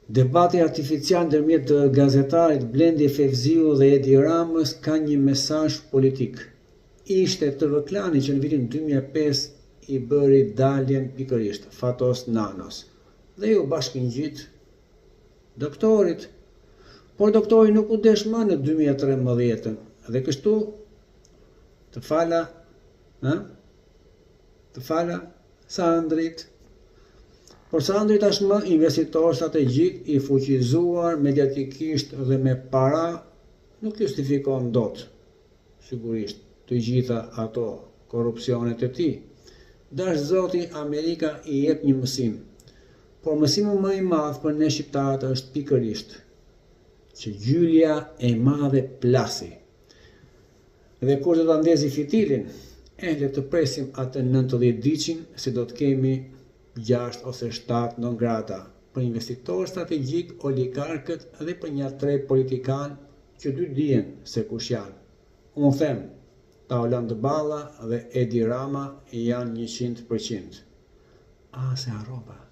Debati artificial ndërmjet gazetarit Blendi Fevziu dhe Edi Ramës ka një mesazh politik. Ishte Tërvëklani që në vitin 2005 i bëri daljen pikërisht Fatos Nanos dhe ju bashkëngjit doktorit. Por doktori nuk u desh më në 2013 dhe kështu të fala Sandrit. Por Sandri tashmë investitor strategjik i fuqizuar mediatikisht dhe me para nuk justifikon dot, sigurisht, të gjitha ato korrupsionet e tij. Dash zoti, Amerika i jep një mësim, por mësimi më i madh për ne shqiptarët është pikërisht që gjylja e madhe plasi. Dhe kur do ta ndezi fitilin, le të presim atë 90 diqin se do të kemi 6 ose 7 non grata për investitor strategjik, oligarkët dhe për një 3 politikan që dy dihen se kush janë. Unë them, Taoland Balla dhe Edi Rama janë 100%. Se harrova.